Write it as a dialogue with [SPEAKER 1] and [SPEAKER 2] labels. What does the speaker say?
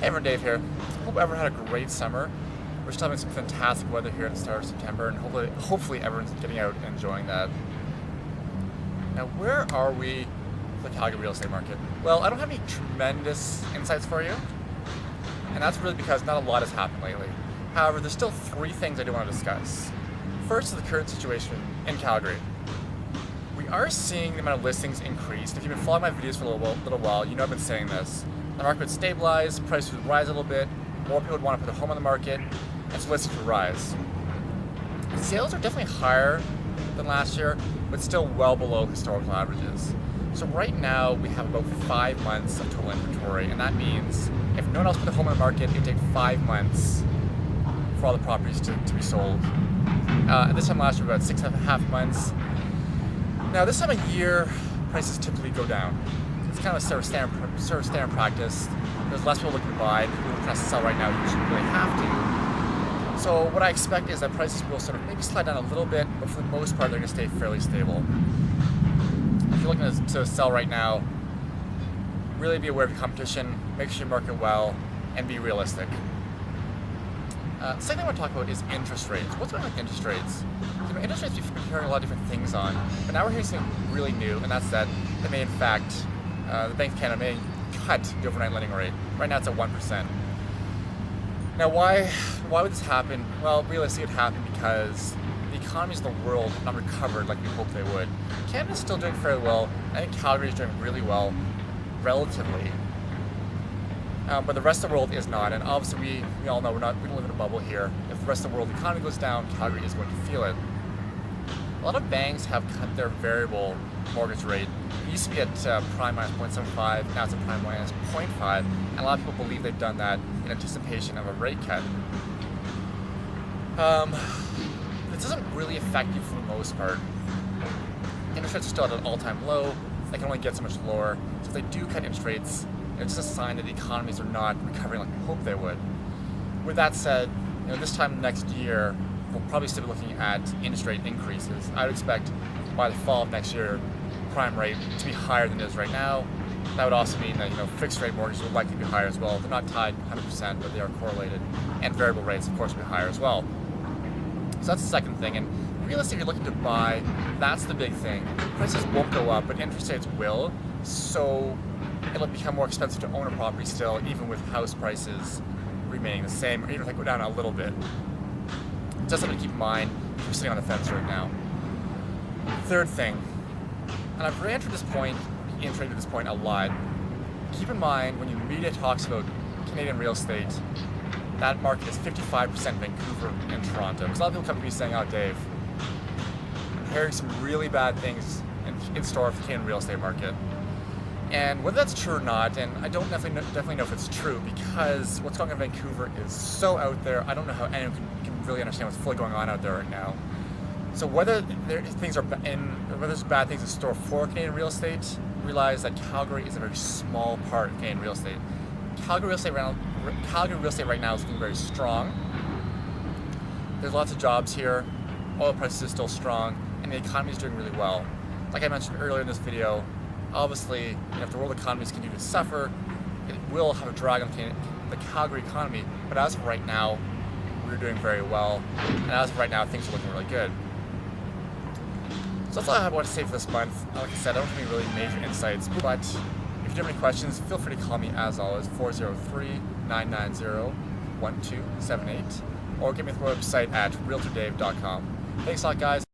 [SPEAKER 1] Hey everyone, Dave here. Hope everyone had a great summer. We're still having some fantastic weather here at the start of September, and hopefully everyone's getting out and enjoying that. Now, where are we with the Calgary real estate market? Well, I don't have any tremendous insights for you, and that's really because not a lot has happened lately. However, there's still three things I do want to discuss. First is the current situation in Calgary. We are seeing the amount of listings increase. If you've been following my videos for a little while, you know I've been saying this. The market would stabilize, prices would rise a little bit, more people would want to put their home on the market, and so listings would rise. Sales are definitely higher than last year, but still well below historical averages. So right now, we have about 5 months of total inventory, and that means if no one else put their home on the market, it would take 5 months for all the properties to be sold. At this time last year, about 6.5 months. Now, this time of year, prices typically go down. It's kind of a sort of standard practice. There's less people looking to buy. People who are trying to sell right now usually really have to. So what I expect is that prices will sort of maybe slide down a little bit, but for the most part, they're going to stay fairly stable. If you're looking to sell right now, really be aware of your competition, make sure you market well, and be realistic. The second thing I want to talk about is interest rates. What's going on with interest rates? Interest rates we've been hearing a lot of different things on, but now we're hearing something really new, and that's that they may in fact, the Bank of Canada may cut the overnight lending rate. Right now it's at 1%. Now why would this happen? Well, realistically it happened because the economies of the world have not recovered like we hoped they would. Canada's still doing fairly well. I think Calgary is doing really well, relatively. But the rest of the world is not, and obviously we all know we don't live in a bubble here. If the rest of the world economy goes down, Calgary is going to feel it. A lot of banks have cut their variable mortgage rate. It used to be at prime minus 0.75, now it's at prime minus 0.5, and a lot of people believe they've done that in anticipation of a rate cut. This doesn't really affect you for the most part. Interest rates are still at an all-time low. They can only get so much lower. So if they do cut interest rates, it's just a sign that the economies are not recovering like we hoped they would. With that said, this time next year, we'll probably still be looking at interest rate increases. I would expect by the fall of next year, prime rate to be higher than it is right now. That would also mean that fixed rate mortgages will likely be higher as well. They're not tied 100%, but they are correlated. And variable rates, of course, will be higher as well. So that's the second thing. And realistically, if you're looking to buy, that's the big thing. Prices won't go up, but interest rates will. So it'll become more expensive to own a property still, even with house prices remaining the same, or even if they go down a little bit. Just something to keep in mind if you're sitting on the fence right now. Third thing, and I've reiterated this point a lot. Keep in mind when the media talks about Canadian real estate, that market is 55% Vancouver and Toronto. Because a lot of people come to me saying, "Oh, Dave, I'm hearing some really bad things in store for the Canadian real estate market." And whether that's true or not, and I don't definitely know if it's true, because what's going on in Vancouver is so out there, I don't know how anyone can really understand what's fully going on out there right now. So whether there's bad things in store for Canadian real estate, realize that Calgary is a very small part of Canadian real estate. Calgary real estate right now is looking very strong. There's lots of jobs here, oil prices are still strong, and the economy is doing really well. Like I mentioned earlier in this video, obviously, if the world economies continue to suffer, it will have a drag on the Calgary economy, but as of right now, we're doing very well, and as of right now, things are looking really good. So that's all I want to say for this month. Like I said, I don't have any really major insights, but if you do have any questions, feel free to call me as always, 403-990-1278, or give me the website at realtordave.com. Thanks a lot, guys.